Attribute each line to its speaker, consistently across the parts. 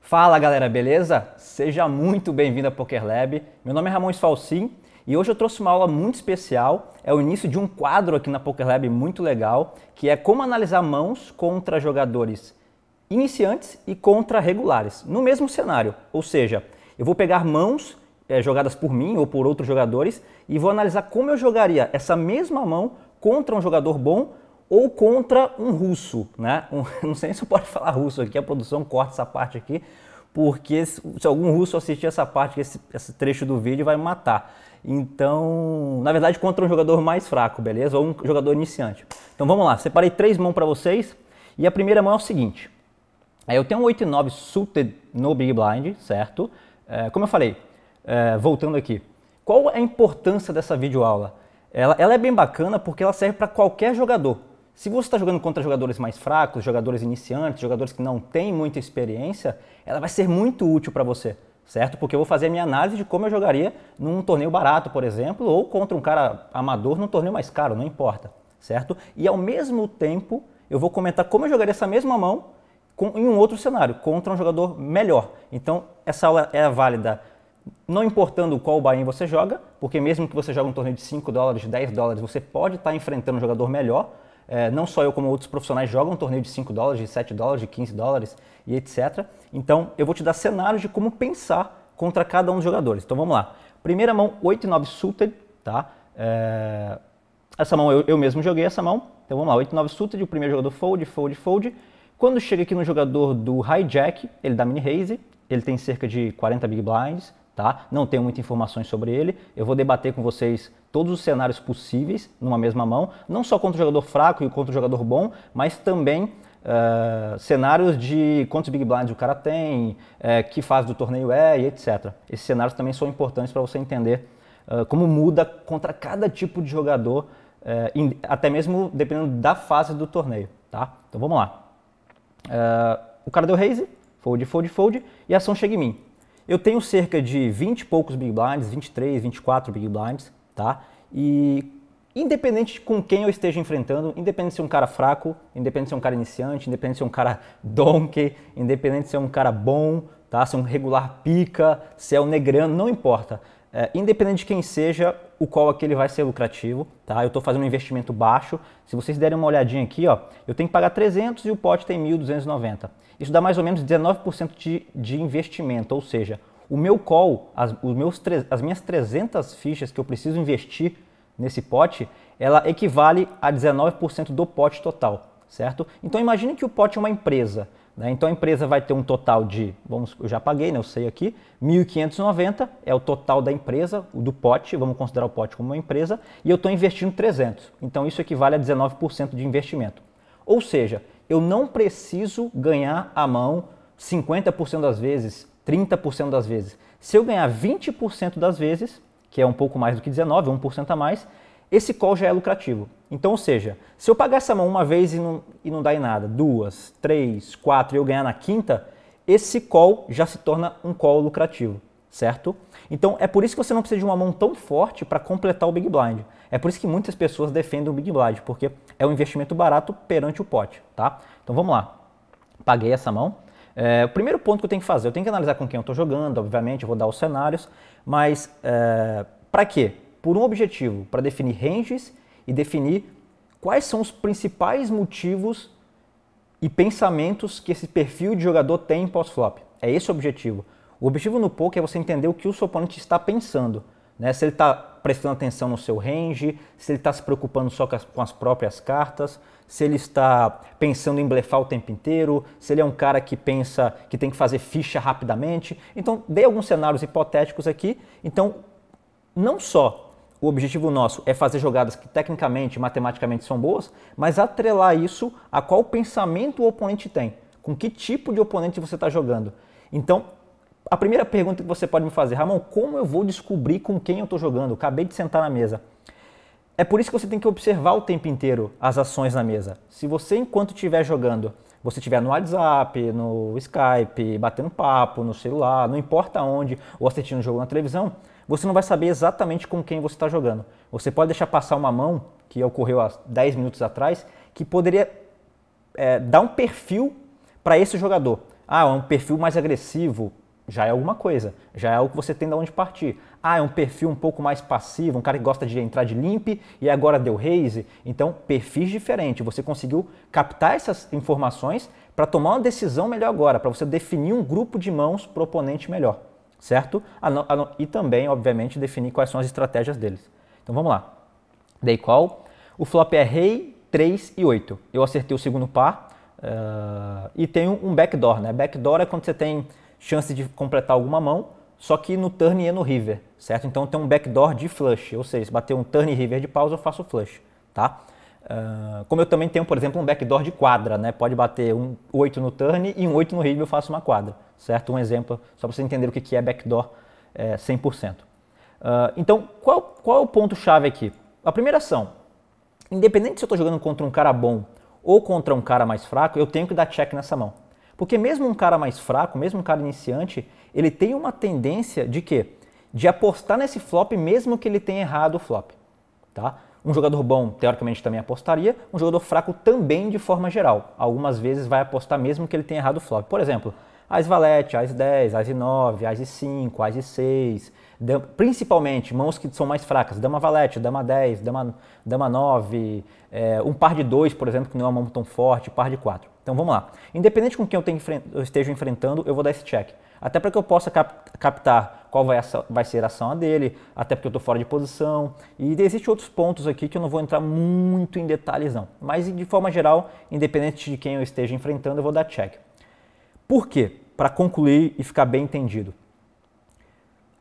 Speaker 1: Fala galera, beleza? Seja muito bem-vindo a PokerLab. Meu nome é Ramon Sfalcin e hoje eu trouxe uma aula muito especial. É o início de um quadro aqui na PokerLab muito legal, que é como analisar mãos contra jogadores iniciantes e contra regulares, no mesmo cenário. Ou seja, eu vou pegar mãos jogadas por mim ou por outros jogadores e vou analisar como eu jogaria essa mesma mão contra um jogador bom ou contra um russo, né? Não sei se pode falar russo aqui, a produção corta essa parte aqui, porque se algum russo assistir essa parte, esse trecho do vídeo, vai me matar. Então, na verdade, contra um jogador mais fraco, beleza? Ou um jogador iniciante. Então vamos lá, separei 3 mãos para vocês, e a primeira mão é o seguinte. Eu tenho um 8 e 9 suited no Big Blind, certo? Como eu falei, voltando aqui, qual é a importância dessa videoaula? Ela é bem bacana porque ela serve para qualquer jogador. Se você está jogando contra jogadores mais fracos, jogadores iniciantes, jogadores que não têm muita experiência, ela vai ser muito útil para você, certo? Porque eu vou fazer a minha análise de como eu jogaria num torneio barato, por exemplo, ou contra um cara amador num torneio mais caro, não importa, certo? E ao mesmo tempo, eu vou comentar como eu jogaria essa mesma mão em um outro cenário, contra um jogador melhor. Então, essa aula é válida não importando qual buy-in você joga, porque mesmo que você jogue um torneio de 5 dólares, 10 dólares, você pode estar enfrentando um jogador melhor. Não só eu, como outros profissionais jogam um torneio de 5 dólares, de 7 dólares, de 15 dólares e etc. Então, eu vou te dar cenários de como pensar contra cada um dos jogadores. Então, vamos lá. Primeira mão, 8 e 9 suited, tá? Essa mão, eu mesmo joguei essa mão. Então, vamos lá, 8 e 9 suited, o primeiro jogador fold, fold, fold. Quando chega aqui no jogador do hijack, ele dá mini raise, ele tem cerca de 40 big blinds, tá? Não tenho muitas informações sobre ele. Eu vou debater com vocês todos os cenários possíveis numa mesma mão, não só contra o jogador fraco e contra o jogador bom, mas também cenários de quantos big blinds o cara tem, que fase do torneio e etc. Esses cenários também são importantes para você entender como muda contra cada tipo de jogador, até mesmo dependendo da fase do torneio, tá? Então vamos lá. O cara deu raise, fold, fold, fold, e a ação chega em mim. Eu tenho cerca de 20 e poucos big blinds, 23, 24 big blinds, tá? E independente com quem eu esteja enfrentando, independente se é um cara fraco, independente se é um cara iniciante, independente se é um cara donkey, independente se é um cara bom, tá? Se é um regular pica, se é um negrano, não importa. Independente de quem seja, o call aqui ele vai ser lucrativo, tá? Eu estou fazendo um investimento baixo. Se vocês derem uma olhadinha aqui, ó, eu tenho que pagar 300 e o pot tem 1.290. Isso dá mais ou menos 19% de investimento, ou seja, o meu call, as minhas 300 fichas que eu preciso investir nesse pot, ela equivale a 19% do pot total, certo? Então imagine que o pot é uma empresa, né? Então a empresa vai ter um total de, eu já paguei, né? Eu sei aqui, 1.590 é o total da empresa, do pot, vamos considerar o pot como uma empresa, e eu estou investindo 300. Então isso equivale a 19% de investimento. Ou seja, eu não preciso ganhar a mão 50% das vezes, 30% das vezes. Se eu ganhar 20% das vezes, que é um pouco mais do que 19, 1% a mais, esse call já é lucrativo. Então, ou seja, se eu pagar essa mão uma vez e não dar em nada, 2, 3, 4 e eu ganhar na quinta, esse call já se torna um call lucrativo, certo? Então, é por isso que você não precisa de uma mão tão forte para completar o Big Blind. É por isso que muitas pessoas defendem o Big Blind, porque é um investimento barato perante o pot, tá? Então, vamos lá. Paguei essa mão. O primeiro ponto que eu tenho que fazer, eu tenho que analisar com quem eu estou jogando, obviamente, eu vou dar os cenários, mas para quê? Por um objetivo, para definir ranges e definir quais são os principais motivos e pensamentos que esse perfil de jogador tem em pós-flop. É esse o objetivo. O objetivo no poker é você entender o que o seu oponente está pensando, né? Se ele está prestando atenção no seu range, se ele está se preocupando só com as próprias cartas, se ele está pensando em blefar o tempo inteiro, se ele é um cara que pensa que tem que fazer ficha rapidamente. Então, dei alguns cenários hipotéticos aqui. Então, não só o objetivo nosso é fazer jogadas que tecnicamente, matematicamente são boas, mas atrelar isso a qual pensamento o oponente tem, com que tipo de oponente você está jogando. Então, a primeira pergunta que você pode me fazer, Ramon, como eu vou descobrir com quem eu estou jogando? Eu acabei de sentar na mesa. É por isso que você tem que observar o tempo inteiro as ações na mesa. Se você, enquanto estiver jogando, você estiver no WhatsApp, no Skype, batendo papo, no celular, não importa onde, ou assistindo um jogo na televisão, você não vai saber exatamente com quem você está jogando. Você pode deixar passar uma mão, que ocorreu há 10 minutos atrás, que poderia dar um perfil para esse jogador. Ah, é um perfil mais agressivo, já é alguma coisa, já é algo que você tem de onde partir. Ah, é um perfil um pouco mais passivo, um cara que gosta de entrar de limp e agora deu raise. Então, perfis diferentes. Você conseguiu captar essas informações para tomar uma decisão melhor agora, para você definir um grupo de mãos para o oponente melhor, certo? E também, obviamente, definir quais são as estratégias deles. Então, vamos lá. Dei call. O flop é rei, 3 e 8. Eu acertei o segundo par e tenho um backdoor, né? Backdoor é quando você tem chance de completar alguma mão, só que no turn e no river, certo? Então tem um backdoor de flush, ou seja, se bater um turn e river de pausa, eu faço flush, tá? Como eu também tenho, por exemplo, um backdoor de quadra, né? Pode bater um 8 no turn e um 8 no river, eu faço uma quadra, certo? Um exemplo, só para você entender o que é backdoor 100%. Então, qual é o ponto-chave aqui? A primeira ação, independente se eu estou jogando contra um cara bom ou contra um cara mais fraco, eu tenho que dar check nessa mão. Porque mesmo um cara mais fraco, mesmo um cara iniciante, ele tem uma tendência de quê? De apostar nesse flop mesmo que ele tenha errado o flop. Tá? Um jogador bom, teoricamente, também apostaria, um jogador fraco também de forma geral. Algumas vezes vai apostar mesmo que ele tenha errado o flop. Por exemplo, Ás valete, Ás 10, Ás 9, Ás 5, Ás 6, principalmente mãos que são mais fracas, Dama valete, Dama 10, Dama 9, um par de 2, por exemplo, que não é uma mão tão forte, par de 4. Então vamos lá. Independente com quem eu esteja enfrentando, eu vou dar esse check. Até para que eu possa captar qual vai ser a ação dele, até porque eu estou fora de posição. E existem outros pontos aqui que eu não vou entrar muito em detalhes não. Mas de forma geral, independente de quem eu esteja enfrentando, eu vou dar check. Por quê? Para concluir e ficar bem entendido.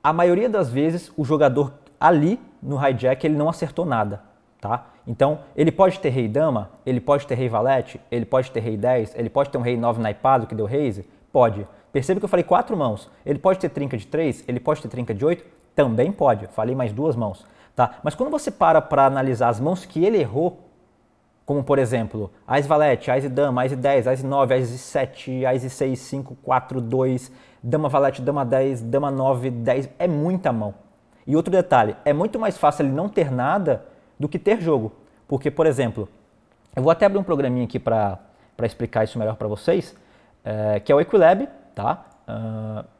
Speaker 1: A maioria das vezes, o jogador ali no hijack, ele não acertou nada. Tá? Então, ele pode ter rei dama, ele pode ter rei valete, ele pode ter rei 10, ele pode ter um rei 9 naipado que deu raise? Pode. Perceba que eu falei 4 mãos. Ele pode ter trinca de 3, ele pode ter trinca de 8? Também pode. Falei mais 2 mãos. Tá? Mas quando você para analisar as mãos que ele errou, como por exemplo, Ás valete, Ás e dama, Ás e 10, Ás e 9, Ás e 7, Ás e 6, 5, 4, 2, Dama valete, Dama 10, Dama 9, 10, é muita mão. E outro detalhe, é muito mais fácil ele não ter nada do que ter jogo. Porque, por exemplo, eu vou até abrir um programinha aqui para explicar isso melhor para vocês, que é o Equilab, tá?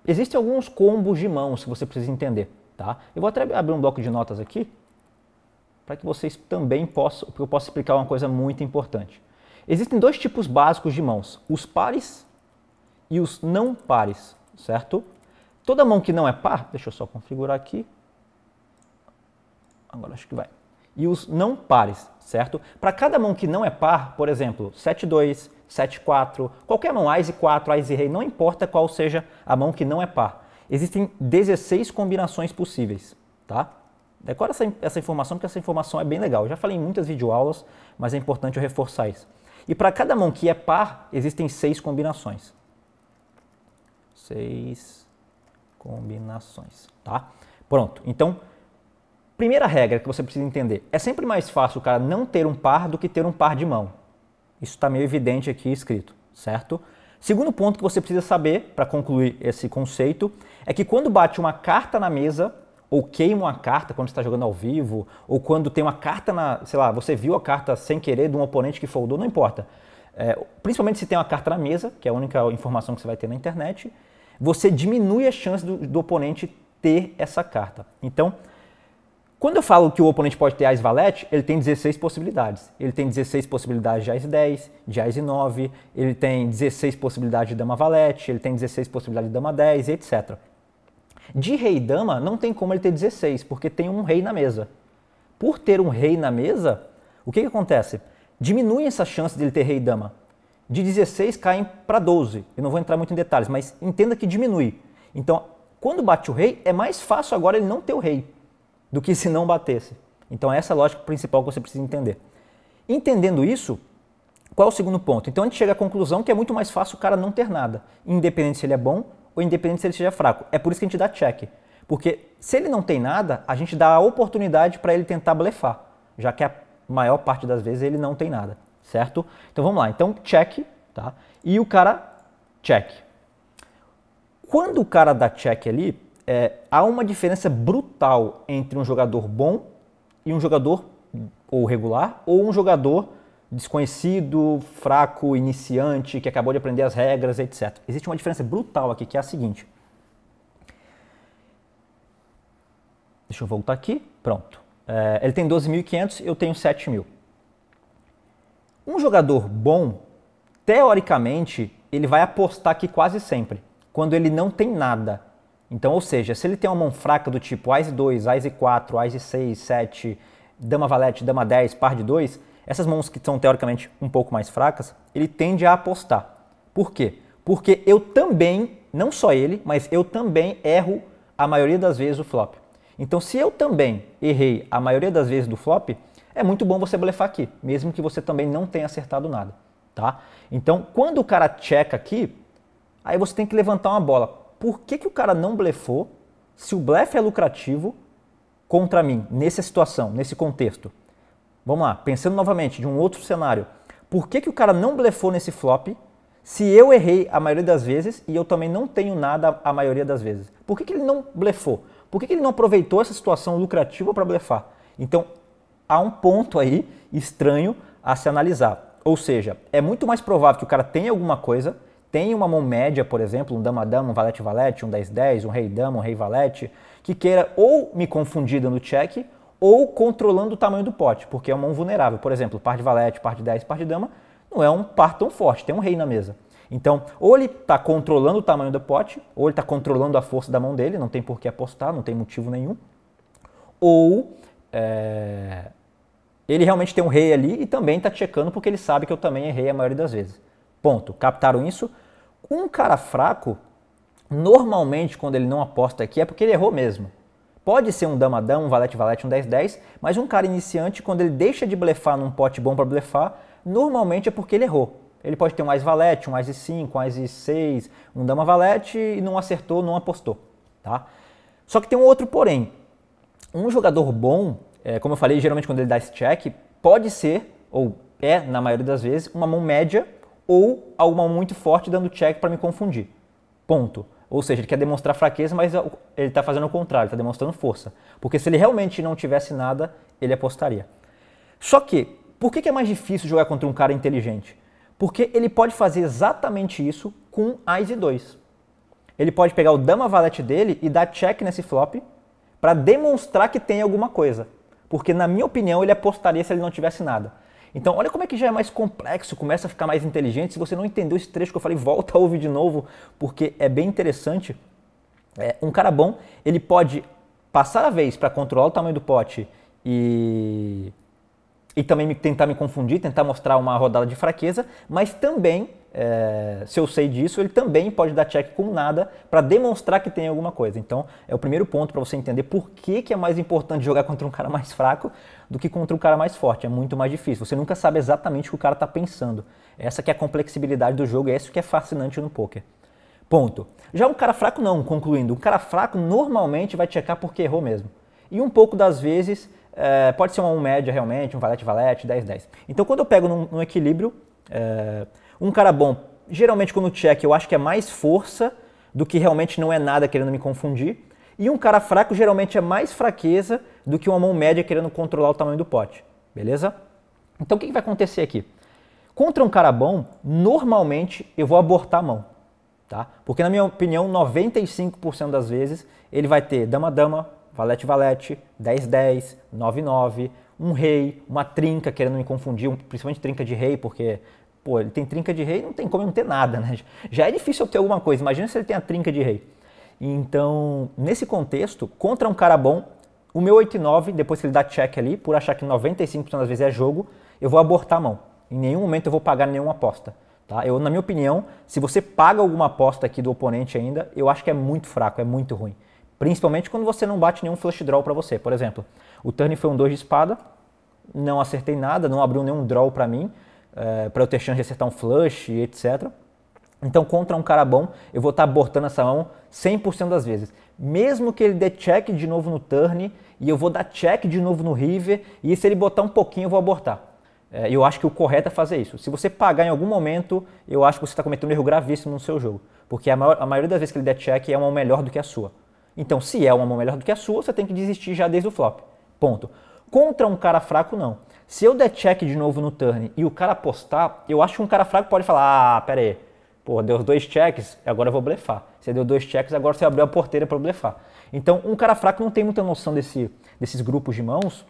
Speaker 1: Existem alguns combos de mãos que você precisa entender, tá? Eu vou até abrir um bloco de notas aqui, para que vocês também possam, porque eu posso explicar uma coisa muito importante. Existem 2 tipos básicos de mãos, os pares e os não pares, certo? Toda mão que não é par, deixa eu só configurar aqui, agora acho que vai. E os não pares, certo? Para cada mão que não é par, por exemplo, 7-2, 7-4, qualquer mão, Ás e 4, Ás e rei, não importa qual seja a mão que não é par. Existem 16 combinações possíveis, tá? Decora essa informação, porque essa informação é bem legal. Eu já falei em muitas videoaulas, mas é importante eu reforçar isso. E para cada mão que é par, existem 6 combinações. 6 combinações, tá? Pronto. Então, primeira regra que você precisa entender. É sempre mais fácil o cara não ter um par do que ter um par de mão. Isso está meio evidente aqui escrito, certo? Segundo ponto que você precisa saber, para concluir esse conceito, é que quando bate uma carta na mesa, ou queima uma carta quando você está jogando ao vivo, ou quando tem uma carta sei lá, você viu a carta sem querer de um oponente que foldou, não importa. Principalmente se tem uma carta na mesa, que é a única informação que você vai ter na internet, você diminui a chance do oponente ter essa carta. Então, quando eu falo que o oponente pode ter Ás valete, ele tem 16 possibilidades. Ele tem 16 possibilidades de Ás 10, de Ás 9, ele tem 16 possibilidades de Dama valete, ele tem 16 possibilidades de Dama 10, etc. De rei e dama, não tem como ele ter 16, porque tem um rei na mesa. Por ter um rei na mesa, o que acontece? Diminui essa chance dele ter rei e dama. De 16 caem para 12. Eu não vou entrar muito em detalhes, mas entenda que diminui. Então, quando bate o rei, é mais fácil agora ele não ter o rei do que se não batesse. Então, essa é a lógica principal que você precisa entender. Entendendo isso, qual é o segundo ponto? Então, a gente chega à conclusão que é muito mais fácil o cara não ter nada, independente se ele é bom ou independente se ele seja fraco. É por isso que a gente dá check. Porque se ele não tem nada, a gente dá a oportunidade para ele tentar blefar, já que a maior parte das vezes ele não tem nada, certo? Então vamos lá. Então check, tá? E o cara check. Quando o cara dá check ali, há uma diferença brutal entre um jogador bom e um jogador ou regular ou um jogador desconhecido, fraco, iniciante, que acabou de aprender as regras, etc. Existe uma diferença brutal aqui, que é a seguinte. Deixa eu voltar aqui. Pronto. Ele tem 12.500, eu tenho 7.000. Um jogador bom, teoricamente, ele vai apostar aqui quase sempre, quando ele não tem nada. Então, ou seja, se ele tem uma mão fraca do tipo Ás 2, Ás 4, Ás 6, 7, Dama Valete, Dama 10, Par de 2, essas mãos que são teoricamente um pouco mais fracas, ele tende a apostar. Por quê? Porque eu também, não só ele, mas eu também erro a maioria das vezes o flop. Então, se eu também errei a maioria das vezes do flop, é muito bom você blefar aqui, mesmo que você também não tenha acertado nada, tá? Então, quando o cara checa aqui, aí você tem que levantar uma bola. Por que o cara não blefou se o blefe é lucrativo contra mim, nessa situação, nesse contexto? Vamos lá, pensando novamente de um outro cenário. Por que o cara não blefou nesse flop se eu errei a maioria das vezes e eu também não tenho nada a maioria das vezes? Por que ele não blefou? Por que ele não aproveitou essa situação lucrativa para blefar? Então, há um ponto aí estranho a se analisar. Ou seja, é muito mais provável que o cara tenha alguma coisa, tenha uma mão média, por exemplo, um dama-dama, um valete-valete, um 10-10, um rei-dama, um rei-valete, que queira ou me confundir dando check ou controlando o tamanho do pote, porque é uma mão vulnerável. Por exemplo, par de valete, par de 10, par de dama, não é um par tão forte, tem um rei na mesa. Então, ou ele está controlando o tamanho do pote, ou ele está controlando a força da mão dele, não tem por que apostar, não tem motivo nenhum, ou ele realmente tem um rei ali e também está checando porque ele sabe que eu também errei a maioria das vezes. Ponto. Captaram isso? Um cara fraco, normalmente quando ele não aposta aqui é porque ele errou mesmo. Pode ser um dama-dama, um valete-valete, um 10-10, mas um cara iniciante, quando ele deixa de blefar num pote bom para blefar, normalmente é porque ele errou. Ele pode ter um Ás-valete, um Ás-5, um Ás-6, um dama-valete e não acertou, não apostou. Tá? Só que tem um outro porém. Um jogador bom, como eu falei, geralmente quando ele dá esse check, pode ser, ou é na maioria das vezes, uma mão média ou alguma mão muito forte dando check para me confundir. Ponto. Ou seja, ele quer demonstrar fraqueza, mas ele está fazendo o contrário, está demonstrando força. Porque se ele realmente não tivesse nada, ele apostaria. Só que, por que é mais difícil jogar contra um cara inteligente? Porque ele pode fazer exatamente isso com Ás e 2. Ele pode pegar o dama-valete dele e dar check nesse flop para demonstrar que tem alguma coisa. Porque, na minha opinião, ele apostaria se ele não tivesse nada. Então, olha como é que já é mais complexo, começa a ficar mais inteligente. Se você não entendeu esse trecho que eu falei, volta a ouvir de novo, porque é bem interessante. Um cara bom, ele pode passar a vez para controlar o tamanho do pote e também tentar me confundir, tentar mostrar uma rodada de fraqueza, mas também, se eu sei disso, ele também pode dar check com nada para demonstrar que tem alguma coisa. Então, é o primeiro ponto para você entender por que é mais importante jogar contra um cara mais fraco do que contra um cara mais forte. É muito mais difícil. Você nunca sabe exatamente o que o cara está pensando. Essa que é a complexibilidade do jogo, é isso que é fascinante no poker. Ponto. Já um cara fraco não, concluindo. Um cara fraco normalmente vai checar porque errou mesmo. E um pouco das vezes pode ser uma 1 média realmente, um valete-valete, 10-10. Então quando eu pego num equilíbrio, um cara bom, geralmente quando check eu acho que é mais força do que realmente não é nada querendo me confundir. E um cara fraco geralmente é mais fraqueza do que uma mão média querendo controlar o tamanho do pote. Beleza? Então o que vai acontecer aqui? Contra um cara bom, normalmente eu vou abortar a mão. Tá? Porque na minha opinião, 95% das vezes ele vai ter dama-dama, valete-valete, 10-10, 9-9, um rei, uma trinca querendo me confundir, principalmente trinca de rei, porque pô, ele tem trinca de rei, não tem como eu não ter nada, né? Já é difícil eu ter alguma coisa, imagina se ele tem a trinca de rei. Então, nesse contexto, contra um cara bom, o meu 8-9, depois que ele dá check ali, por achar que 95% das vezes é jogo, eu vou abortar a mão. Em nenhum momento eu vou pagar nenhuma aposta. Tá? Na minha opinião, se você paga alguma aposta aqui do oponente ainda, eu acho que é muito fraco, é muito ruim. Principalmente quando você não bate nenhum flush draw para você. Por exemplo, o turn foi um 2 de espada, não acertei nada, não abriu nenhum draw para mim, para eu ter chance de acertar um flush, etc. Então, contra um cara bom, eu vou estar abortando essa mão 100% das vezes. Mesmo que ele dê check de novo no turn, e eu vou dar check de novo no river, e se ele botar um pouquinho, eu vou abortar. Eu acho que o correto é fazer isso. Se você pagar em algum momento, eu acho que você está cometendo um erro gravíssimo no seu jogo. Porque a maioria das vezes que ele der check é uma mão melhor do que a sua. Então, se é uma mão melhor do que a sua, você tem que desistir já desde o flop. Ponto. Contra um cara fraco, não. Se eu der check de novo no turn e o cara apostar, eu acho que um cara fraco pode falar, pera aí, pô, deu 2 checks, agora eu vou blefar. Você deu 2 checks, agora você abriu a porteira para blefar. Então, um cara fraco não tem muita noção desses grupos de mãos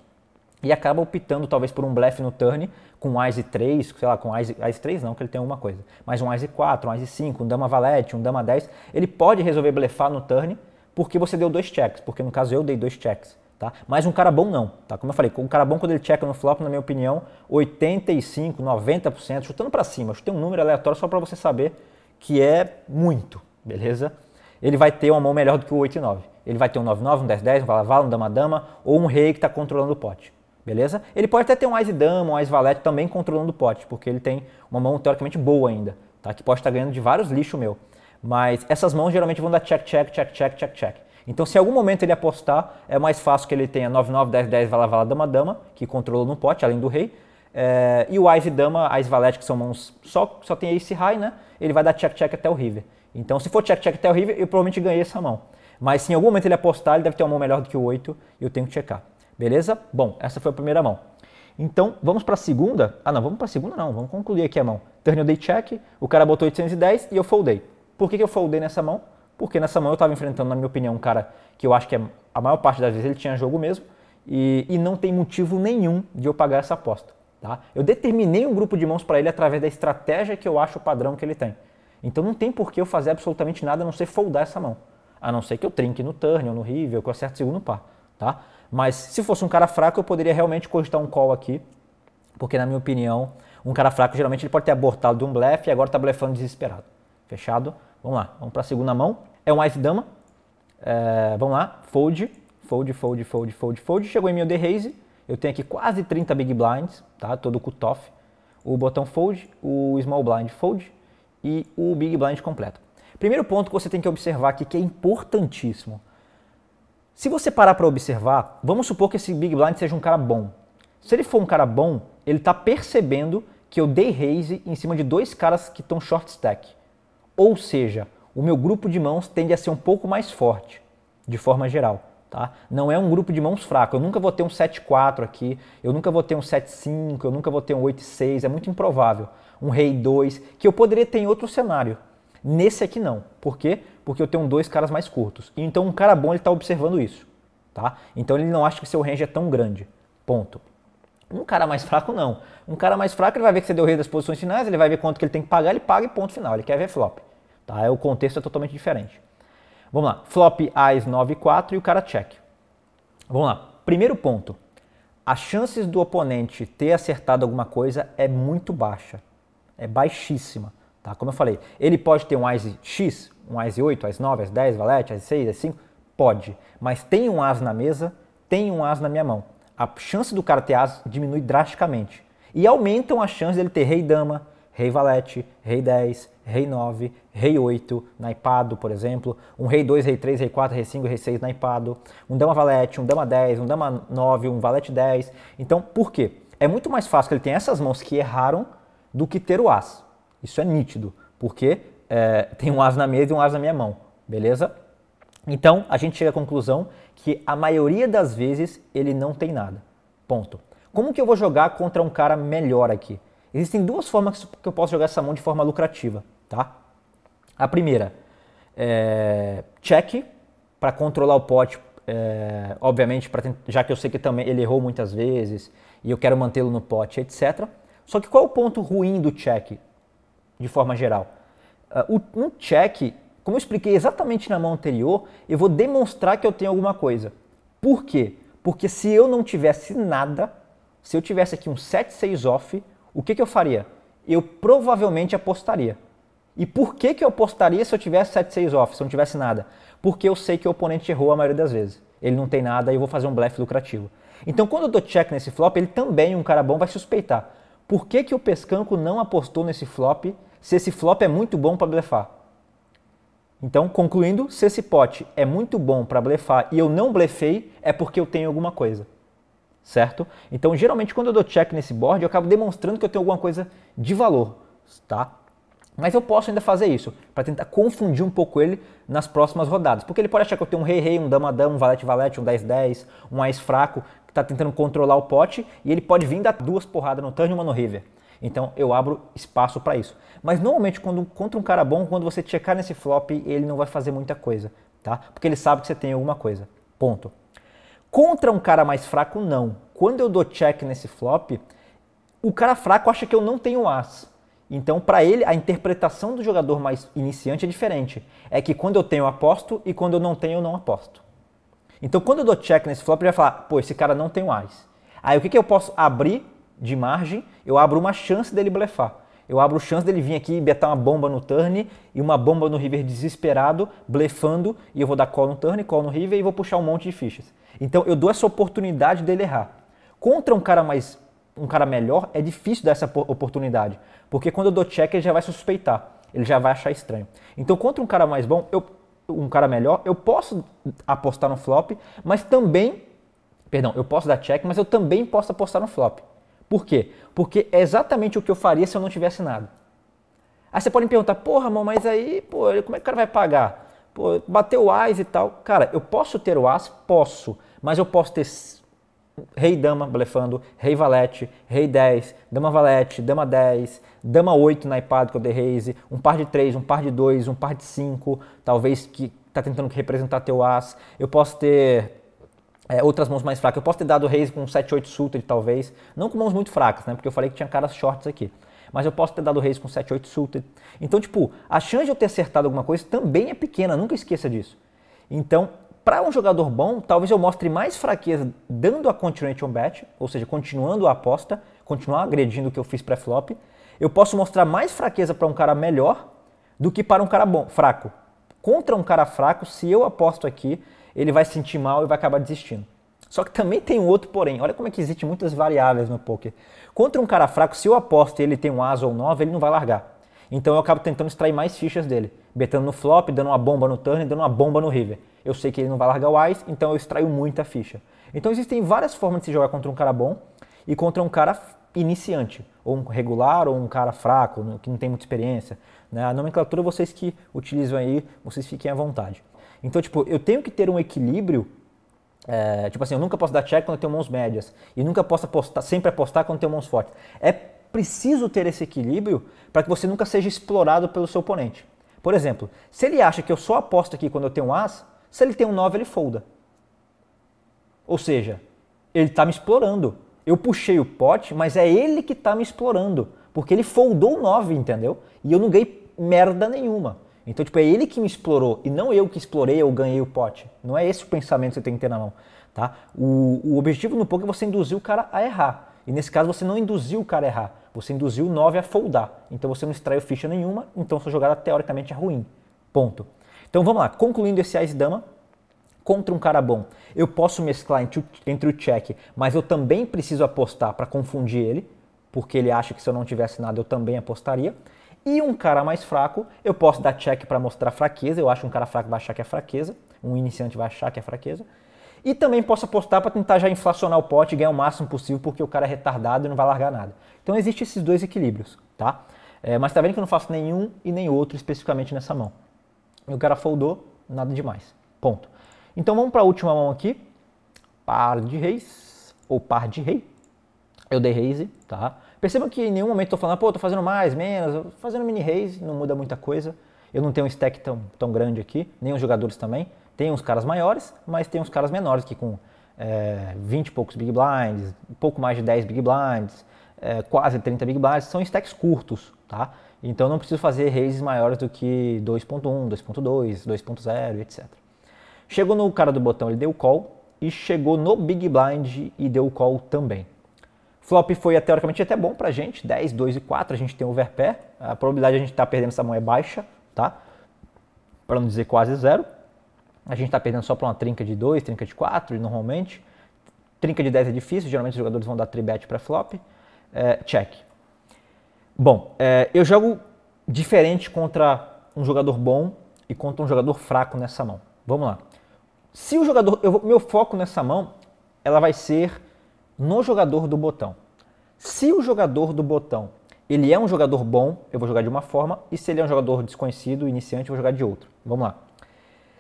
Speaker 1: e acaba optando talvez por um blefe no turn com Ace 3, sei lá, com Ace 3 não, que ele tem alguma coisa, mas um Ace 4, um Ace 5, um Dama Valete, um Dama 10, ele pode resolver blefar no turn porque você deu 2 checks, porque no caso eu dei 2 checks. Tá? Mas um cara bom não, tá? Como eu falei, um cara bom quando ele checa no flop, na minha opinião, 85%, 90%, chutando para cima, eu chutei um número aleatório só para você saber que é muito, beleza? Ele vai ter uma mão melhor do que o 8 e 9. Ele vai ter um 9-9, um 10-10, um vala-vala, um dama-dama ou um rei que está controlando o pote, beleza? Ele pode até ter um Ace-dama, um Ace-valete também controlando o pote, porque ele tem uma mão teoricamente boa ainda, tá? Que pode estar ganhando de vários lixos meu. Mas essas mãos geralmente vão dar check, check, check, check, check, check. Então, se em algum momento ele apostar, é mais fácil que ele tenha 9-9, 10-10, vala-vala, dama-dama, que controla no pote, além do rei. E o Ace-dama, Ace-valete, que são mãos só tem Ace High, né? Ele vai dar check-check até o river. Então, se for check-check até o river, eu provavelmente ganhei essa mão. Mas se em algum momento ele apostar, ele deve ter uma mão melhor do que o 8 e eu tenho que checar. Beleza? Bom, essa foi a primeira mão. Então, vamos para a segunda? Ah, não, vamos para a segunda não, vamos concluir aqui a mão. Turn eu dei check, o cara botou 810 e eu foldei. Por que eu foldei nessa mão? Porque nessa mão eu estava enfrentando, na minha opinião, um cara que eu acho que a maior parte das vezes ele tinha jogo mesmo e não tem motivo nenhum de eu pagar essa aposta. Tá? Eu determinei um grupo de mãos para ele através da estratégia que eu acho o padrão que ele tem. Então não tem por que eu fazer absolutamente nada a não ser foldar essa mão. A não ser que eu trinque no turn ou no river ou que eu acerte segundo par. Tá? Mas se fosse um cara fraco eu poderia realmente cogitar um call aqui, porque na minha opinião um cara fraco geralmente ele pode ter abortado de um blefe e agora está blefando desesperado. Fechado? Vamos lá, vamos para a segunda mão. É um Ace-dama. Vamos lá, fold, fold, fold, fold, fold, fold. Chegou em meu de raise. Eu tenho aqui quase 30 big blinds, tá? Todo o cutoff. O botão fold, o small blind fold e o big blind completo. Primeiro ponto que você tem que observar aqui, que é importantíssimo. Se você parar para observar, vamos supor que esse big blind seja um cara bom. Se ele for um cara bom, ele está percebendo que eu dei raise em cima de 2 caras que estão short stack. Ou seja, o meu grupo de mãos tende a ser um pouco mais forte, de forma geral. Tá? Não é um grupo de mãos fraco. Eu nunca vou ter um 7-4 aqui, eu nunca vou ter um 7-5, eu nunca vou ter um 8-6, é muito improvável. Um rei 2, que eu poderia ter em outro cenário. Nesse aqui não. Por quê? Porque eu tenho 2 caras mais curtos. E então um cara bom ele está observando isso. Tá? Então ele não acha que seu range é tão grande. Ponto. Um cara mais fraco não. Um cara mais fraco ele vai ver que você deu rei das posições finais, ele vai ver quanto que ele tem que pagar, ele paga e ponto final. Ele quer ver flop. Tá? O contexto é totalmente diferente. Vamos lá, flop Ace 9-4 e o cara check. Vamos lá, primeiro ponto. As chances do oponente ter acertado alguma coisa é muito baixa. É baixíssima. Tá? Como eu falei, ele pode ter um Ace X, um Ace 8, Ace 9, Ace 10, Valete, Ace 6, Ace 5? Pode. Mas tem um As na mesa, tem um As na minha mão. A chance do cara ter As diminui drasticamente. E aumentam as chances dele ter Rei Dama, Rei Valete, Rei 10, Rei 9, Rei 8, naipado, por exemplo, um Rei 2, Rei 3, Rei 4, Rei 5, Rei 6, naipado, um Dama Valete, um Dama 10, um Dama 9, um Valete 10. Então, por quê? É muito mais fácil que ele tenha essas mãos que erraram do que ter o As. Isso é nítido, porque tem um As na mesa e um As na minha mão, beleza? Então, a gente chega à conclusão que a maioria das vezes ele não tem nada. Ponto. Como que eu vou jogar contra um cara melhor aqui? Existem 2 formas que eu posso jogar essa mão de forma lucrativa, tá? A primeira, check, para controlar o pote, obviamente, já que eu sei que também ele errou muitas vezes e eu quero mantê-lo no pote, etc. Só que qual é o ponto ruim do check, de forma geral? Um check, como eu expliquei exatamente na mão anterior, eu vou demonstrar que eu tenho alguma coisa. Por quê? Porque se eu não tivesse nada, se eu tivesse aqui um 7-6 off, o que eu faria? Eu provavelmente apostaria. E por que eu apostaria se eu tivesse 7-6 off, se eu não tivesse nada? Porque eu sei que o oponente errou a maioria das vezes. Ele não tem nada e eu vou fazer um blefe lucrativo. Então quando eu dou check nesse flop, ele também, um cara bom, vai suspeitar. Por que o Pescanco não apostou nesse flop se esse flop é muito bom para blefar? Então, concluindo, se esse pote é muito bom para blefar e eu não blefei, é porque eu tenho alguma coisa. Certo? Então, geralmente, quando eu dou check nesse board, eu acabo demonstrando que eu tenho alguma coisa de valor, tá? Mas eu posso ainda fazer isso, para tentar confundir um pouco ele nas próximas rodadas. Porque ele pode achar que eu tenho um rei-rei, um dama-dama, um valete-valete, um 10-10, um Ace fraco, está tentando controlar o pote e ele pode vir dar 2 porradas no turn e uma no river. Então eu abro espaço para isso. Mas normalmente contra um cara bom, quando você checar nesse flop, ele não vai fazer muita coisa, tá? Porque ele sabe que você tem alguma coisa. Ponto. Contra um cara mais fraco, não. Quando eu dou check nesse flop, o cara fraco acha que eu não tenho as. Então, para ele, a interpretação do jogador mais iniciante é diferente. É que quando eu tenho, eu aposto, e quando eu não tenho, eu não aposto. Então, quando eu dou check nesse flop, ele vai falar, pô, esse cara não tem o as. Aí, o que eu posso abrir de margem? Eu abro uma chance dele blefar. Eu abro chance dele vir aqui e betar uma bomba no turn e uma bomba no river desesperado, blefando, e eu vou dar call no turn, call no river e vou puxar um monte de fichas. Então, eu dou essa oportunidade dele errar. Contra um cara melhor, é difícil dar essa oportunidade, porque quando eu dou check, ele já vai suspeitar, ele já vai achar estranho. Então, contra um cara mais bom, um cara melhor, eu posso apostar no flop, mas também, eu posso dar check, mas eu também posso apostar no flop. Por quê? Porque é exatamente o que eu faria se eu não tivesse nada. Aí você pode me perguntar, porra, irmão, mas aí, pô, como é que o cara vai pagar? Pô, bateu o as e tal. Cara, eu posso ter o as? Posso, mas eu posso ter rei dama blefando, rei valete, rei 10, dama valete, dama 10, dama 8 na iPad que eu dei raise, um par de 3, um par de 2, um par de 5, talvez que tá tentando representar teu as. Eu posso ter outras mãos mais fracas. Eu posso ter dado raise com 7, 8 suited talvez, não com mãos muito fracas, né? Porque eu falei que tinha caras shorts aqui. Mas eu posso ter dado raise com 7, 8 suited. Então, tipo, a chance de eu ter acertado alguma coisa também é pequena, nunca esqueça disso. Então, para um jogador bom, talvez eu mostre mais fraqueza dando a continuation bet, ou seja, continuando a aposta, continuar agredindo o que eu fiz pré-flop. Eu posso mostrar mais fraqueza para um cara melhor do que para um cara bom, fraco. Contra um cara fraco, se eu aposto aqui, ele vai se sentir mal e vai acabar desistindo. Só que também tem um outro porém. Olha como é que existem muitas variáveis no poker. Contra um cara fraco, se eu aposto e ele tem um as ou 9, ele não vai largar. Então eu acabo tentando extrair mais fichas dele. Betando no flop, dando uma bomba no turn, dando uma bomba no river. Eu sei que ele não vai largar o as, então eu extraio muita ficha. Então existem várias formas de se jogar contra um cara bom e contra um cara iniciante. Ou um regular, ou um cara fraco, que não tem muita experiência. A nomenclatura vocês que utilizam aí, vocês fiquem à vontade. Então, tipo, eu tenho que ter um equilíbrio. Tipo assim, eu nunca posso dar check quando eu tenho mãos médias. E nunca posso sempre apostar quando eu tenho mãos fortes. É preciso ter esse equilíbrio para que você nunca seja explorado pelo seu oponente. Por exemplo, se ele acha que eu só aposto aqui quando eu tenho um as, se ele tem um 9, ele folda. Ou seja, ele está me explorando. Eu puxei o pote, mas é ele que está me explorando. Porque ele foldou o 9, entendeu? E eu não ganhei merda nenhuma. Então, tipo, é ele que me explorou e não eu que explorei ou ganhei o pote. Não é esse o pensamento que você tem que ter na mão, tá? O objetivo no poker é você induzir o cara a errar. E nesse caso você não induziu o cara a errar, você induziu o 9 a foldar. Então você não extraiu ficha nenhuma, então sua jogada teoricamente é ruim. Ponto. Então vamos lá, concluindo esse as dama, contra um cara bom, eu posso mesclar entre o check, mas eu também preciso apostar para confundir ele, porque ele acha que se eu não tivesse nada eu também apostaria. E um cara mais fraco, eu posso dar check para mostrar fraqueza, eu acho que um cara fraco vai achar que é fraqueza, um iniciante vai achar que é fraqueza. E também posso apostar para tentar já inflacionar o pote e ganhar o máximo possível, porque o cara é retardado e não vai largar nada. Então existem esses dois equilíbrios, tá? Mas tá vendo que eu não faço nenhum e nem outro especificamente nessa mão. E o cara foldou, nada demais. Ponto. Então vamos para a última mão aqui. Par de reis, ou par de rei. Eu dei raise, tá? Percebam que em nenhum momento estou falando, pô, tô fazendo mais, menos, tô fazendo mini raise, não muda muita coisa. Eu não tenho um stack tão grande aqui, nem os jogadores também. Tem uns caras maiores, mas tem uns caras menores que com 20 e poucos big blinds, um pouco mais de 10 big blinds, quase 30 big blinds, são stacks curtos, tá? Então não preciso fazer raises maiores do que 2.1, 2.2, 2.0, etc. Chegou no cara do botão, ele deu call, e chegou no big blind e deu call também. Flop foi teoricamente até bom pra gente, 10, 2 e 4, a gente tem overpair, a probabilidade de a gente estar perdendo essa mão é baixa, tá? Para não dizer quase zero. A gente está perdendo só para uma trinca de 2, trinca de 4, normalmente. Trinca de 10 é difícil, geralmente os jogadores vão dar 3-bet para flop. Check. Bom, eu jogo diferente contra um jogador bom e contra um jogador fraco nessa mão. Vamos lá. Se o jogador, meu foco nessa mão, ela vai ser no jogador do botão. Se o jogador do botão, ele é um jogador bom, eu vou jogar de uma forma, e se ele é um jogador desconhecido, iniciante, eu vou jogar de outra. Vamos lá.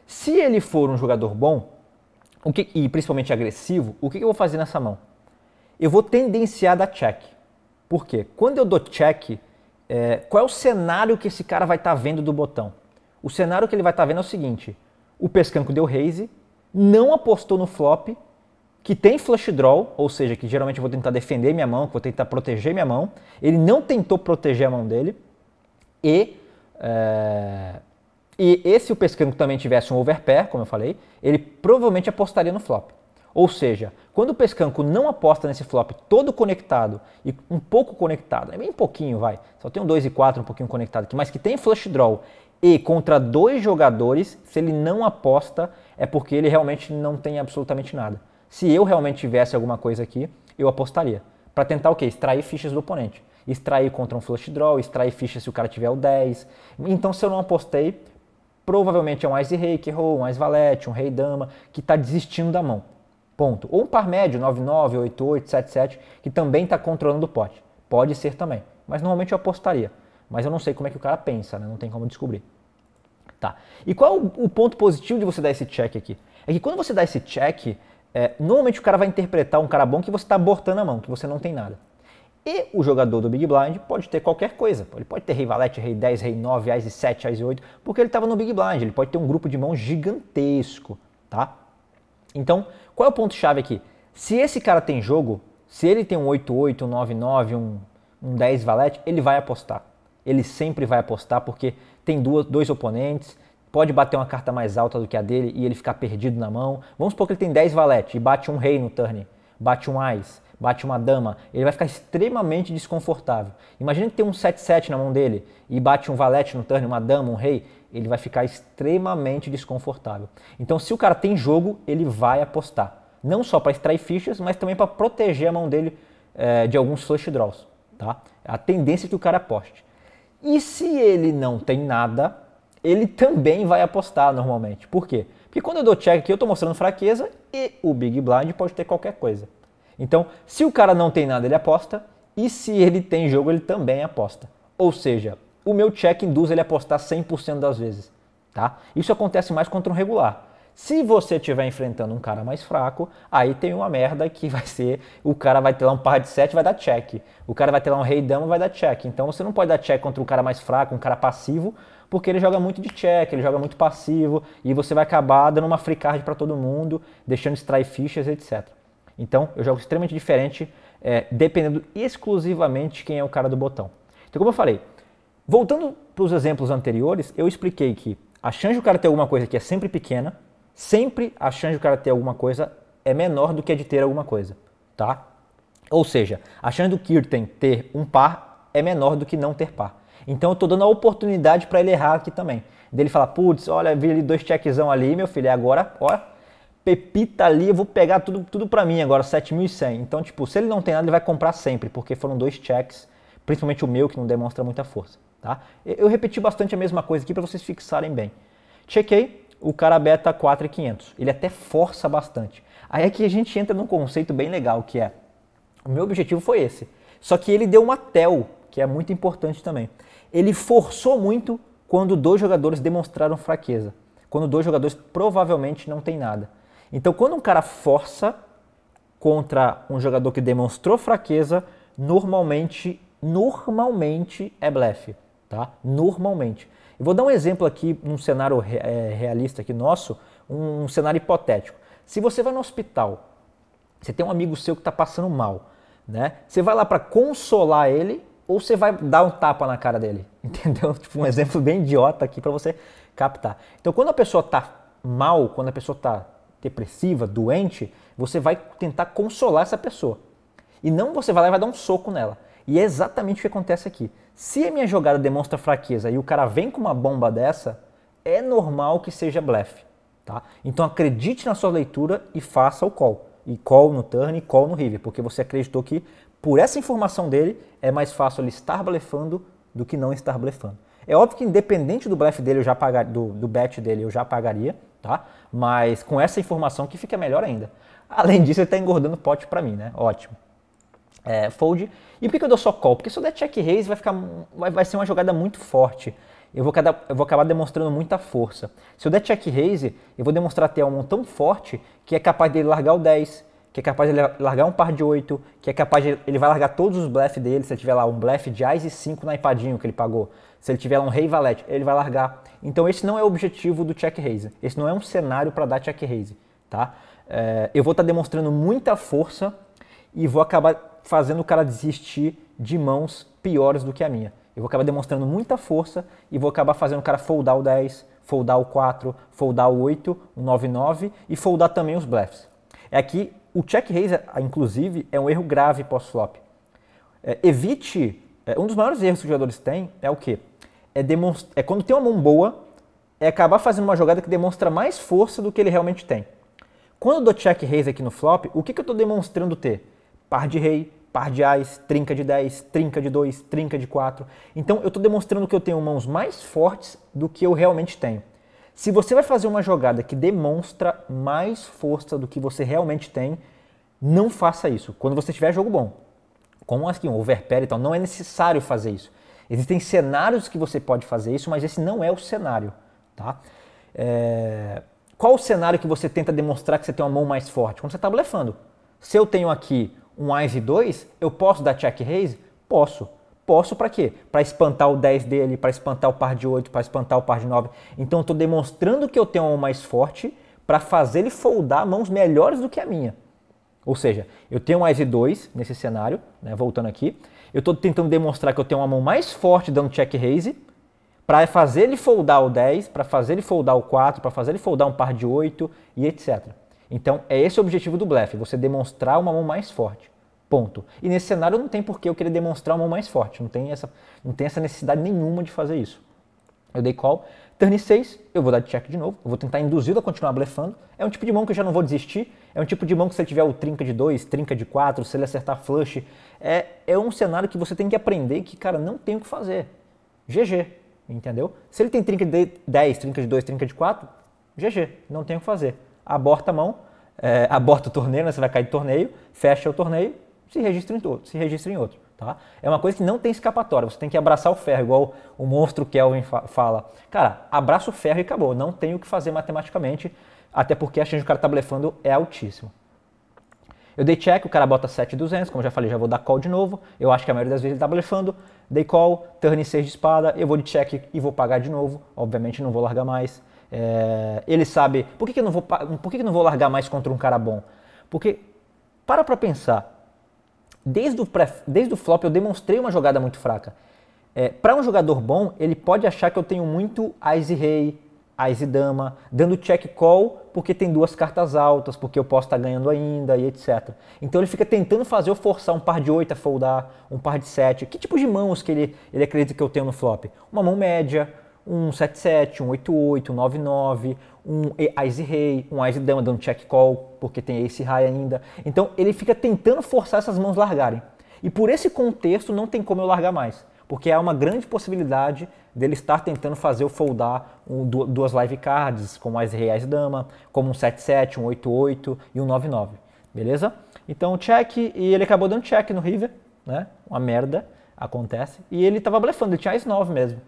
Speaker 1: Se ele for um jogador bom, e principalmente agressivo, o que eu vou fazer nessa mão? Eu vou tendenciar a dar check. Por quê? Quando eu dou check, qual é o cenário que esse cara vai estar vendo do botão? O cenário que ele vai estar vendo é o seguinte: o pescanco deu raise, não apostou no flop, que tem flush draw, ou seja, que geralmente eu vou tentar defender minha mão, que vou tentar proteger minha mão. Ele não tentou proteger a mão dele. E se o pescanco também tivesse um overpair, como eu falei, ele provavelmente apostaria no flop. Ou seja, quando o pescanco não aposta nesse flop todo conectado e um pouco conectado, é bem pouquinho, vai, só tem um 2 e 4 um pouquinho conectado aqui, mas que tem flush draw e contra 2 jogadores, se ele não aposta, é porque ele realmente não tem absolutamente nada. Se eu realmente tivesse alguma coisa aqui, eu apostaria. Para tentar o quê? Extrair fichas do oponente. Extrair contra um flush draw, extrair fichas se o cara tiver o 10. Então, se eu não apostei, provavelmente é um Ice Rei que errou, um Ice Valete, um Rei Dama, que está desistindo da mão. Ponto. Ou um par médio, 9-9, 8-8, 7-7, que também está controlando o pote. Pode ser também. Mas normalmente eu apostaria. Mas eu não sei como é que o cara pensa, né? Não tem como descobrir. Tá. E qual é o ponto positivo de você dar esse check aqui? É que quando você dá esse check, normalmente o cara vai interpretar, um cara bom, que você está abortando a mão, que você não tem nada. E o jogador do Big Blind pode ter qualquer coisa. Ele pode ter Rei Valete, Rei 10, Rei 9, Ás 7, Ás 8, porque ele estava no Big Blind. Ele pode ter um grupo de mãos gigantesco, tá? Então, qual é o ponto-chave aqui? Se esse cara tem jogo, se ele tem um 8-8, um 9-9, um 10 Valete, ele vai apostar. Ele sempre vai apostar porque tem dois oponentes, pode bater uma carta mais alta do que a dele e ele ficar perdido na mão. Vamos supor que ele tem 10 Valete e bate um Rei no turn, bate um Ás, bate uma Dama, ele vai ficar extremamente desconfortável. Imagina que tem um 7-7 na mão dele e bate um Valete no turn, uma Dama, um Rei, ele vai ficar extremamente desconfortável. Então, se o cara tem jogo, ele vai apostar. Não só para extrair fichas, mas também para proteger a mão dele de alguns flush draws. Tá? A tendência é que o cara aposte. E se ele não tem nada, ele também vai apostar normalmente. Por quê? Porque quando eu dou check aqui, eu estou mostrando fraqueza e o Big Blind pode ter qualquer coisa. Então, se o cara não tem nada, ele aposta. E se ele tem jogo, ele também aposta. Ou seja, o meu check induz ele a apostar 100% das vezes. Tá? Isso acontece mais contra um regular. Se você estiver enfrentando um cara mais fraco, aí tem uma merda que vai ser, o cara vai ter lá um par de 7 vai dar check. O cara vai ter lá um Rei Dama vai dar check. Então você não pode dar check contra um cara mais fraco, um cara passivo, porque ele joga muito de check, ele joga muito passivo e você vai acabar dando uma free card para todo mundo, deixando extrair fichas, etc. Então eu jogo extremamente diferente, dependendo exclusivamente de quem é o cara do botão. Então, como eu falei, voltando para os exemplos anteriores, eu expliquei que a chance de o cara ter alguma coisa que é sempre pequena, sempre a chance de o cara ter alguma coisa é menor do que a de ter alguma coisa, tá? Ou seja, a chance do Kirten ter um par é menor do que não ter par. Então eu estou dando a oportunidade para ele errar aqui também. Dele falar, putz, olha, vi ali 2 checkzão ali, meu filho, agora, ó, pepita ali, eu vou pegar tudo para mim agora, 7.100. Então, tipo, se ele não tem nada, ele vai comprar sempre, porque foram 2 checks, principalmente o meu, que não demonstra muita força, tá? Eu repeti bastante a mesma coisa aqui para vocês fixarem bem. Chequei, o cara beta 4.500. Ele até força bastante. Aí aqui a gente entra num conceito bem legal, que é, o meu objetivo foi esse. Só que ele deu uma tel, que é muito importante também. Ele forçou muito quando 2 jogadores demonstraram fraqueza. Quando 2 jogadores provavelmente não tem nada. Então quando um cara força contra um jogador que demonstrou fraqueza, normalmente é blefe, tá? Normalmente. Eu vou dar um exemplo aqui, num cenário realista aqui nosso, um cenário hipotético. Se você vai no hospital, você tem um amigo seu que está passando mal, né? Você vai lá para consolar ele ou você vai dar um tapa na cara dele? Entendeu? Tipo um exemplo bem idiota aqui para você captar. Então quando a pessoa está mal, quando a pessoa está depressiva, doente, você vai tentar consolar essa pessoa. E não você vai lá e vai dar um soco nela. E é exatamente o que acontece aqui. Se a minha jogada demonstra fraqueza e o cara vem com uma bomba dessa, é normal que seja blefe, tá? Então acredite na sua leitura e faça o call. E call no turn e call no river, porque você acreditou que por essa informação dele é mais fácil ele estar blefando do que não estar blefando. É óbvio que independente do blefe dele, do bet dele, eu já pagaria, tá? Mas com essa informação que fica melhor ainda. Além disso, ele está engordando o pote para mim, né? Ótimo. Fold. E por que eu dou só call? Porque se eu der check raise vai ser uma jogada muito forte. eu vou acabar demonstrando muita força. Se eu der check raise, eu vou demonstrar ter uma mão tão forte que é capaz dele largar o 10, que é capaz de ele largar um par de 8, que é capaz de ele vai largar todos os blefs dele, se ele tiver lá um blefe de Ás e 5 na ipadinho que ele pagou, se ele tiver lá um rei valete, ele vai largar. Então esse não é o objetivo do check raise, esse não é um cenário para dar check raise, tá? Eu vou estar demonstrando muita força e vou acabar fazendo o cara desistir de mãos piores do que a minha. Eu vou acabar demonstrando muita força e vou acabar fazendo o cara foldar o 10, foldar o 4, foldar o 8, o 9, 9 e foldar também os blefs. Aqui, o check raise, inclusive, é um erro grave pós-flop. Evite, um dos maiores erros que os jogadores têm é o quê? É quando tem uma mão boa, é acabar fazendo uma jogada que demonstra mais força do que ele realmente tem. Quando eu dou check raise aqui no flop, o que eu estou demonstrando ter? Par de rei, par de ás, trinca de 10, trinca de 2, trinca de 4. Então eu estou demonstrando que eu tenho mãos mais fortes do que eu realmente tenho. Se você vai fazer uma jogada que demonstra mais força do que você realmente tem, não faça isso. Quando você tiver jogo bom, como assim, um overpair e tal, não é necessário fazer isso. Existem cenários que você pode fazer isso, mas esse não é o cenário. Tá? Qual o cenário que você tenta demonstrar que você tem uma mão mais forte? Quando você está blefando. Se eu tenho aqui um Ás e 2, eu posso dar check raise? Posso. Posso para quê? Para espantar o 10 dele, para espantar o par de 8, para espantar o par de 9. Então eu estou demonstrando que eu tenho uma mão mais forte para fazer ele foldar mãos melhores do que a minha. Ou seja, eu tenho um Ás e 2 nesse cenário, né, voltando aqui. Eu estou tentando demonstrar que eu tenho uma mão mais forte dando check raise para fazer ele foldar o 10, para fazer ele foldar o 4, para fazer ele foldar um par de 8 e etc. Então, é esse o objetivo do blefe, você demonstrar uma mão mais forte. Ponto. E nesse cenário não tem por que eu querer demonstrar uma mão mais forte, não tem essa necessidade nenhuma de fazer isso. Eu dei call, turn 6, eu vou dar de check de novo, eu vou tentar induzi-lo a continuar blefando. É um tipo de mão que eu já não vou desistir, é um tipo de mão que se ele tiver o trinca de 2, trinca de 4, se ele acertar flush, é um cenário que você tem que aprender que, cara, não tem o que fazer. GG, entendeu? Se ele tem trinca de 10, trinca de 2, trinca de 4, GG, não tem o que fazer. Aborta a mão, aborta o torneio, né? Você vai cair do torneio, fecha o torneio, se registra em outro. Tá? É uma coisa que não tem escapatória, você tem que abraçar o ferro, igual o monstro Kelvin fala. Cara, abraça o ferro e acabou, não tem o que fazer matematicamente, até porque a chance de o cara estar blefando é altíssima. Eu dei check, o cara bota 7,200, como eu já falei, já vou dar call de novo, eu acho que a maioria das vezes ele está blefando, dei call, turn 6 de espada, eu vou de check e vou pagar de novo, obviamente não vou largar mais. Ele sabe, por que eu não vou largar mais contra um cara bom? Porque, para pensar, desde o flop eu demonstrei uma jogada muito fraca. Para um jogador bom, ele pode achar que eu tenho muito Ás e rei, Ás e dama, dando check call porque tem duas cartas altas, porque eu posso estar ganhando ainda e etc. Então ele fica tentando fazer eu forçar um par de 8 a foldar, um par de 7. Que tipo de mãos que ele acredita que eu tenho no flop? Uma mão média, um 7-7, um 8-8, um 9-9, um Ás e rei, um Ás e dama dando check call, porque tem ace high ainda. Então ele fica tentando forçar essas mãos largarem. E por esse contexto não tem como eu largar mais, porque há uma grande possibilidade dele estar tentando fazer eu foldar duas live cards, como Ás e rei, Ás e dama, como um 7-7, um 8-8 e um 9-9, beleza? Então check, e ele acabou dando check no river, né? Uma merda, acontece, e ele estava blefando, ele tinha Ás 9 mesmo.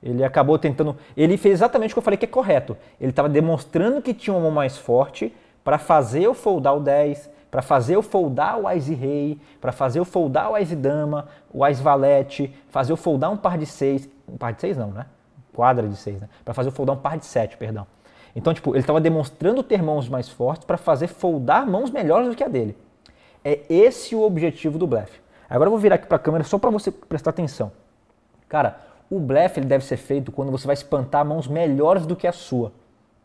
Speaker 1: Ele acabou tentando, ele fez exatamente o que eu falei que é correto. Ele estava demonstrando que tinha uma mão mais forte para fazer eu foldar o 10, para fazer eu foldar o Ás e rei, para fazer eu foldar o Ás e dama, o Ás valete, fazer eu foldar um par de 6, um par de 6 não, né? Quadra de 6, né? Para fazer eu foldar um par de 7, perdão. Então, tipo, ele estava demonstrando ter mãos mais fortes para fazer foldar mãos melhores do que a dele. É esse o objetivo do blefe. Agora eu vou virar aqui para a câmera só para você prestar atenção. Cara, o blefe ele deve ser feito quando você vai espantar mãos melhores do que a sua.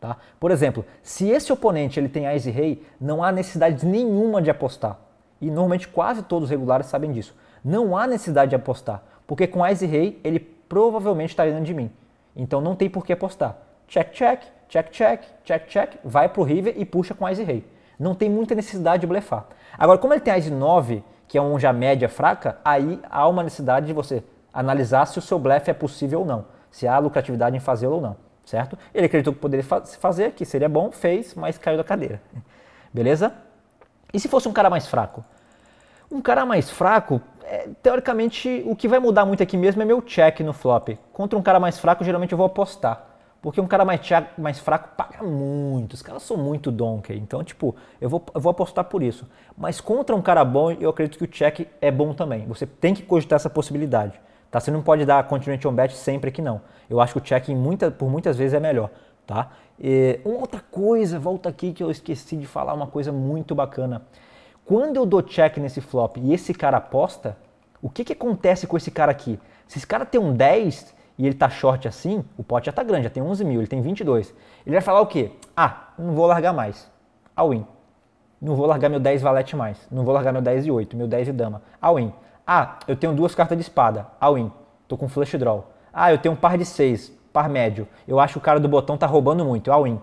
Speaker 1: Tá? Por exemplo, se esse oponente ele tem Ás e rei, não há necessidade nenhuma de apostar. E normalmente quase todos os regulares sabem disso. Não há necessidade de apostar, porque com Ás e rei ele provavelmente está ganhando de mim. Então não tem por que apostar. Check, check, check, check, check, check, vai pro river e puxa com Ás e rei. Não tem muita necessidade de blefar. Agora, como ele tem Ás e 9, que é um já média fraca, aí há uma necessidade de você analisar se o seu blefe é possível ou não, se há lucratividade em fazê-lo ou não, certo? Ele acreditou que poderia fazer, que seria bom, fez, mas caiu da cadeira, beleza? E se fosse um cara mais fraco? Um cara mais fraco, teoricamente, o que vai mudar muito aqui mesmo é meu check no flop. Contra um cara mais fraco, geralmente eu vou apostar. Porque um cara mais fraco paga muito, os caras são muito donkey, então tipo, eu vou apostar por isso. Mas contra um cara bom, eu acredito que o check é bom também, você tem que cogitar essa possibilidade. Tá? Você não pode dar continuation bet sempre que não. Eu acho que o check por muitas vezes é melhor. Tá? E uma outra coisa, volta aqui que eu esqueci de falar, uma coisa muito bacana. Quando eu dou check nesse flop e esse cara aposta, o que acontece com esse cara aqui? Se esse cara tem um 10... e ele tá short assim, o pote já tá grande, já tem 11 mil, ele tem 22. Ele vai falar o quê? Ah, não vou largar mais. All in. Não vou largar meu 10 valete mais. Não vou largar meu 10 e 8, meu 10 e dama. All in. Ah, eu tenho 2 cartas de espada. All in. Tô com flush draw. Ah, eu tenho um par de 6, par médio. Eu acho que o cara do botão tá roubando muito. All in.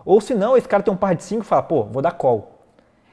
Speaker 1: Ou se não, esse cara tem um par de 5 e fala, pô, vou dar call.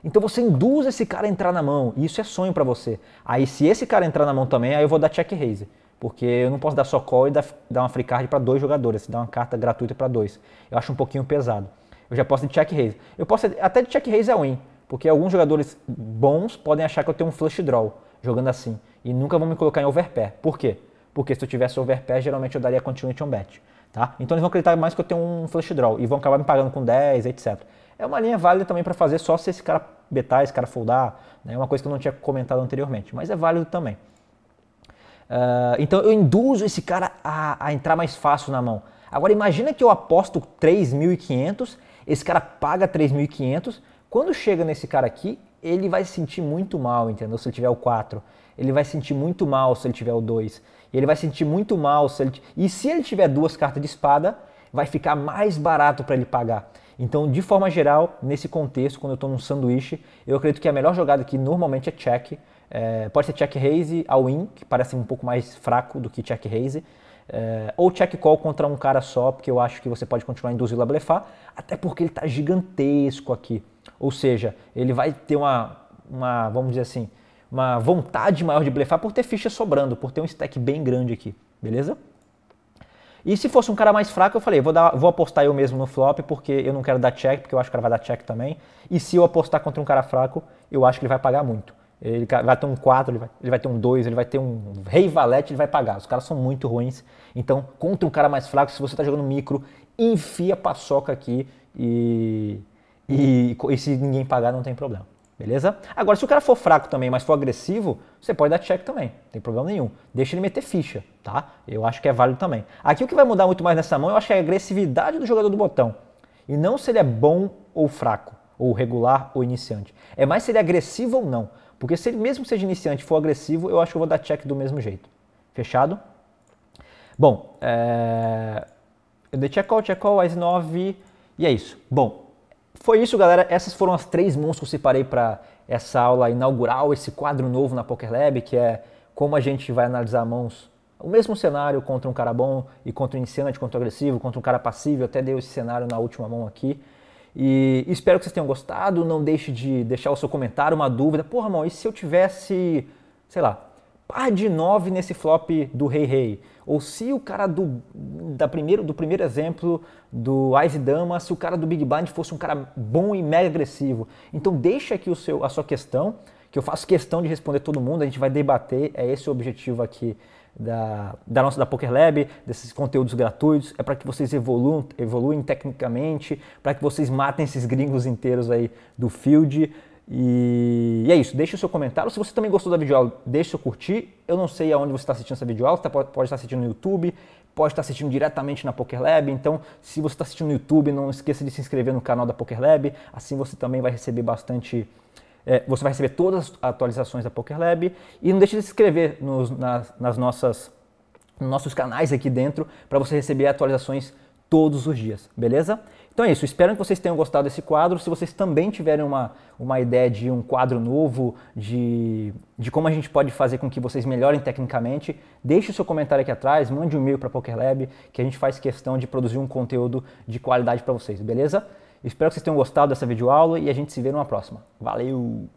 Speaker 1: Então você induz esse cara a entrar na mão, e isso é sonho para você. Aí se esse cara entrar na mão também, aí eu vou dar check raise. Porque eu não posso dar só call e dar uma free card para 2 jogadores, dar uma carta gratuita para 2. Eu acho um pouquinho pesado. Eu já posso de check raise. Eu posso até de check raise win, porque alguns jogadores bons podem achar que eu tenho um flush draw jogando assim, e nunca vão me colocar em overpair. Por quê? Porque se eu tivesse overpair, geralmente eu daria continuation bet. Tá? Então eles vão acreditar mais que eu tenho um flush draw e vão acabar me pagando com 10, etc. É uma linha válida também para fazer só se esse cara betar, esse cara foldar, né? É uma coisa que eu não tinha comentado anteriormente, mas é válido também. Então eu induzo esse cara a entrar mais fácil na mão. Agora imagina que eu aposto 3.500, esse cara paga 3.500, quando chega nesse cara aqui, ele vai se sentir muito mal, entendeu? Se ele tiver o 4, ele vai se sentir muito mal se ele tiver o 2, ele vai se sentir muito mal se ele... E se ele tiver 2 cartas de espada, vai ficar mais barato para ele pagar. Então, de forma geral, nesse contexto, quando eu estou num sanduíche, eu acredito que a melhor jogada aqui normalmente é check. Pode ser check raise all in, que parece um pouco mais fraco do que check raise, ou check call contra um cara só, porque eu acho que você pode continuar induzindo a blefar, até porque ele está gigantesco aqui. Ou seja, ele vai ter vamos dizer assim, uma vontade maior de blefar por ter ficha sobrando, por ter um stack bem grande aqui, beleza? E se fosse um cara mais fraco, eu falei, vou apostar eu mesmo no flop, porque eu não quero dar check, porque eu acho que o cara vai dar check também. E se eu apostar contra um cara fraco, eu acho que ele vai pagar muito. Ele vai ter um 4, ele vai ter um 2, ele vai ter um rei valete, ele vai pagar. Os caras são muito ruins. Então, contra um cara mais fraco, se você está jogando micro, enfia a paçoca aqui e se ninguém pagar, não tem problema. Beleza? Agora, se o cara for fraco também, mas for agressivo, você pode dar check também, não tem problema nenhum. Deixa ele meter ficha, tá? Eu acho que é válido também. Aqui o que vai mudar muito mais nessa mão, eu acho que é a agressividade do jogador do botão. E não se ele é bom ou fraco, ou regular ou iniciante. É mais se ele é agressivo ou não. Porque se ele mesmo seja iniciante e for agressivo, eu acho que eu vou dar check do mesmo jeito. Fechado? Bom, eu dei check call, As 9, e é isso. Bom, foi isso, galera. Essas foram as 3 mãos que eu separei para essa aula inaugural, esse quadro novo na Poker Lab, que é como a gente vai analisar mãos, o mesmo cenário contra um cara bom e contra um iniciante, contra um agressivo, contra um cara passivo. Eu até dei esse cenário na última mão aqui. E espero que vocês tenham gostado. Não deixe de deixar o seu comentário, uma dúvida. Porra, Ramon, e se eu tivesse, sei lá, par de 9 nesse flop do rei? Ou se o cara do primeiro exemplo do Ás e Dama, se o cara do Big Blind fosse um cara bom e mega agressivo. Então deixa aqui a sua questão, que eu faço questão de responder todo mundo, a gente vai debater, é esse o objetivo aqui da Poker Lab, desses conteúdos gratuitos, é para que vocês evoluem tecnicamente, para que vocês matem esses gringos inteiros aí do field. E é isso, deixe o seu comentário. Se você também gostou da videoaula, deixe o seu curtir. Eu não sei aonde você está assistindo essa videoaula, você pode estar assistindo no YouTube, pode estar assistindo diretamente na Poker Lab. Então, se você está assistindo no YouTube, não esqueça de se inscrever no canal da Poker Lab. Assim você também vai receber você vai receber todas as atualizações da Poker Lab. E não deixe de se inscrever nos nossos canais aqui dentro para você receber atualizações todos os dias, beleza? Então é isso, espero que vocês tenham gostado desse quadro. Se vocês também tiverem uma ideia de um quadro novo, de como a gente pode fazer com que vocês melhorem tecnicamente, deixe o seu comentário aqui atrás, mande um e-mail para a Poker Lab, que a gente faz questão de produzir um conteúdo de qualidade para vocês, beleza? Espero que vocês tenham gostado dessa videoaula e a gente se vê numa próxima. Valeu!